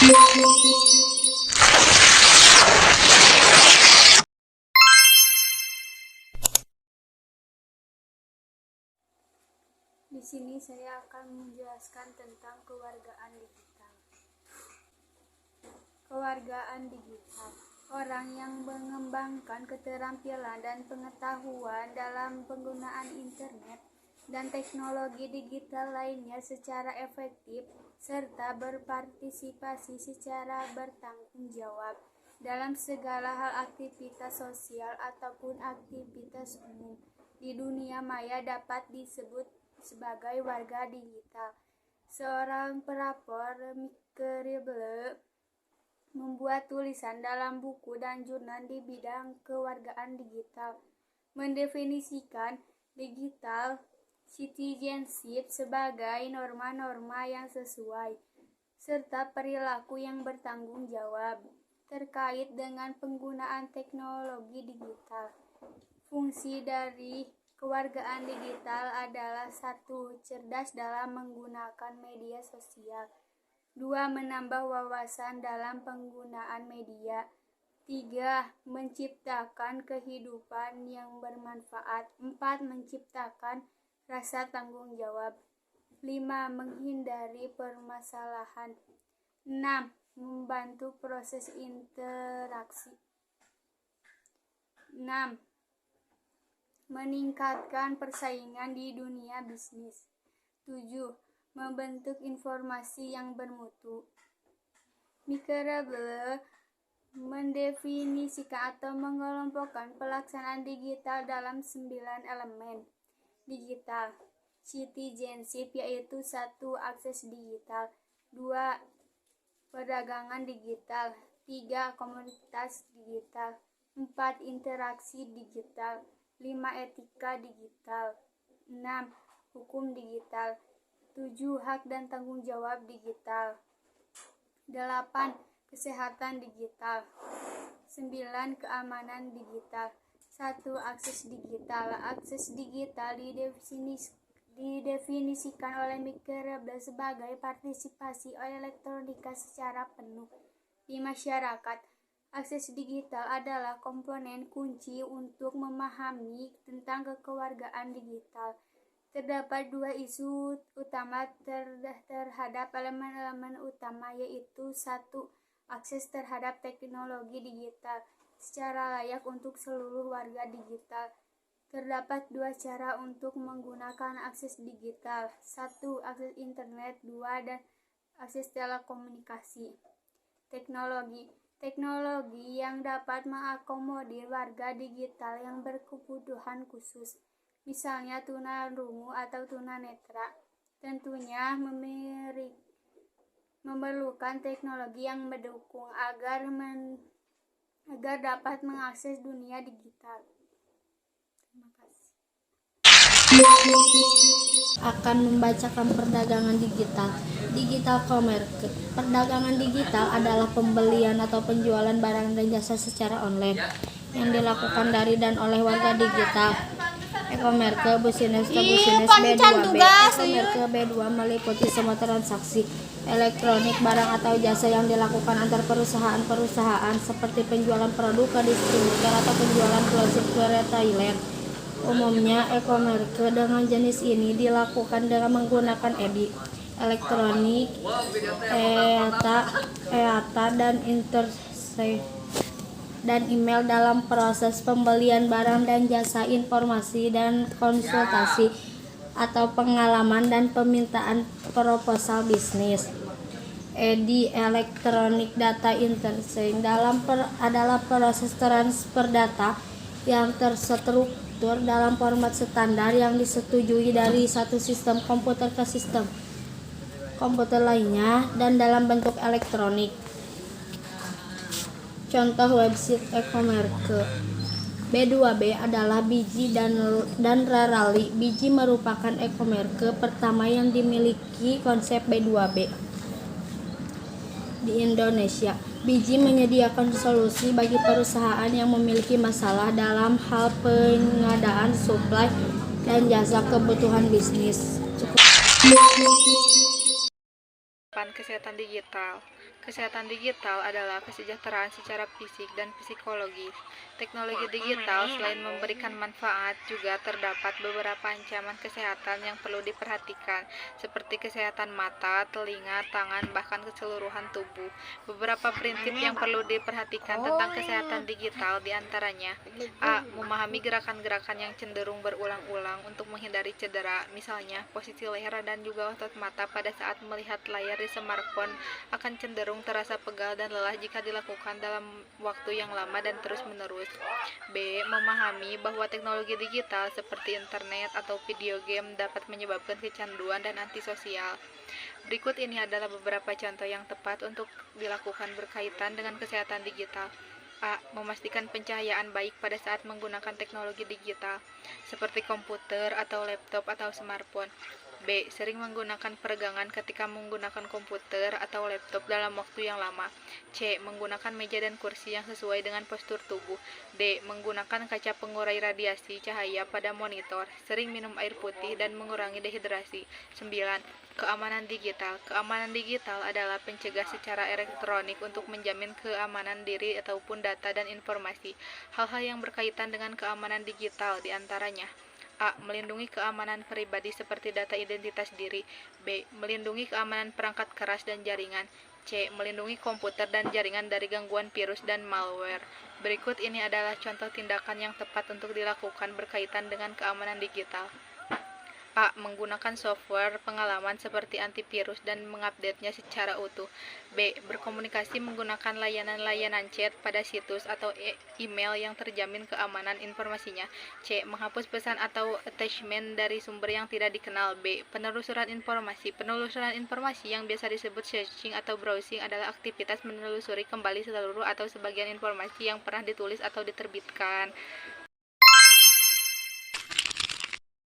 Di sini saya akan menjelaskan tentang kewargaan digital. Kewargaan digital, orang yang mengembangkan keterampilan dan pengetahuan dalam penggunaan internet dan teknologi digital lainnya secara efektif serta berpartisipasi secara bertanggung jawab dalam segala hal aktivitas sosial ataupun aktivitas umum di dunia maya dapat disebut sebagai warga digital. Seorang pelapor Mikerable membuat tulisan dalam buku dan jurnal di bidang kewargaan digital, mendefinisikan digital citizenship sebagai norma-norma yang sesuai serta perilaku yang bertanggung jawab terkait dengan penggunaan teknologi digital. Fungsi dari kewargaan digital adalah 1. Cerdas dalam menggunakan media sosial. 2. Menambah wawasan dalam penggunaan media. 3. Menciptakan kehidupan yang bermanfaat. 4. Menciptakan rasa tanggung jawab. 5. Menghindari permasalahan. 6. Membantu proses interaksi. 6. Meningkatkan persaingan di dunia bisnis. 7. Membentuk informasi yang bermutu. Mikerable mendefinisikan atau mengelompokkan pelaksanaan digital dalam 9 elemen digital citizenship, yaitu 1. Akses digital. 2. Perdagangan digital. 3. Komunitas digital. 4. Interaksi digital. 5. Etika digital. 6. Hukum digital. 7. Hak dan tanggung jawab digital. 8. Kesehatan digital. 9. Keamanan digital. 1. Akses digital. Akses digital didefinisikan oleh Mikerable sebagai partisipasi elektronika secara penuh di masyarakat. Akses digital adalah komponen kunci untuk memahami tentang kewargaan digital. Terdapat 2 isu utama terhadap elemen-elemen utama, yaitu 1. Akses terhadap teknologi digital secara layak untuk seluruh warga digital. Terdapat 2 cara untuk menggunakan akses digital. 1. Akses internet. 2. Dan akses telekomunikasi. Teknologi yang dapat mengakomodir warga digital yang berkebutuhan khusus, misalnya tunarungu atau tunanetra, tentunya memerlukan teknologi yang mendukung agar dapat mengakses dunia digital. Terima kasih. Akan membacakan perdagangan digital. Digital commerce. Perdagangan digital adalah pembelian atau penjualan barang dan jasa secara online yang dilakukan dari dan oleh warga digital. E-commerce, business to business, B2B. E-commerce B2 meliputi semua transaksi elektronik barang atau jasa yang dilakukan antar perusahaan-perusahaan seperti penjualan produk ke distributor atau penjualan closing ke retailer. Umumnya, e-commerce dengan jenis ini dilakukan dengan menggunakan elektronik, EATA dan dan email dalam proses pembelian barang dan jasa, informasi dan konsultasi atau pengalaman dan permintaan proposal bisnis. Electronic Data Interchange adalah proses transfer data yang terstruktur dalam format standar yang disetujui dari satu sistem komputer ke sistem komputer lainnya dan dalam bentuk elektronik. Contoh website e-commerce. B2B adalah Biji dan Rarali. Biji merupakan e-commerce pertama yang dimiliki konsep B2B di Indonesia. Biji menyediakan solusi bagi perusahaan yang memiliki masalah dalam hal pengadaan suplai dan jasa kebutuhan bisnis. Kesehatan digital. Kesehatan digital adalah kesejahteraan secara fisik dan psikologis. Teknologi digital selain memberikan manfaat, juga terdapat beberapa ancaman kesehatan yang perlu diperhatikan, seperti kesehatan mata, telinga, tangan, bahkan keseluruhan tubuh. Beberapa prinsip yang perlu diperhatikan tentang kesehatan digital diantaranya: A. Memahami gerakan-gerakan yang cenderung berulang-ulang untuk menghindari cedera, misalnya posisi leher dan juga otot mata pada saat melihat layar di smartphone akan cenderung terasa pegal dan lelah jika dilakukan dalam waktu yang lama dan terus-menerus. B. Memahami bahwa teknologi digital seperti internet atau video game dapat menyebabkan kecanduan dan antisosial. Berikut ini adalah beberapa contoh yang tepat untuk dilakukan berkaitan dengan kesehatan digital. A. Memastikan pencahayaan baik pada saat menggunakan teknologi digital, seperti komputer atau laptop atau smartphone. B. Sering menggunakan peregangan ketika menggunakan komputer atau laptop dalam waktu yang lama. C. Menggunakan meja dan kursi yang sesuai dengan postur tubuh. D. Menggunakan kaca pengurai radiasi cahaya pada monitor. Sering minum air putih dan mengurangi dehidrasi. 9. Keamanan digital. Keamanan digital adalah pencegah secara elektronik untuk menjamin keamanan diri ataupun data dan informasi. Hal-hal yang berkaitan dengan keamanan digital diantaranya: A. Melindungi keamanan pribadi seperti data identitas diri. B. Melindungi keamanan perangkat keras dan jaringan. C. Melindungi komputer dan jaringan dari gangguan virus dan malware. Berikut ini adalah contoh tindakan yang tepat untuk dilakukan berkaitan dengan keamanan digital. A. Menggunakan software pengalaman seperti antivirus dan mengupdate-nya secara utuh. B. Berkomunikasi menggunakan layanan-layanan chat pada situs atau email yang terjamin keamanan informasinya. C. Menghapus pesan atau attachment dari sumber yang tidak dikenal. B. Penelusuran informasi. Penelusuran informasi yang biasa disebut searching atau browsing adalah aktivitas menelusuri kembali seluruh atau sebagian informasi yang pernah ditulis atau diterbitkan.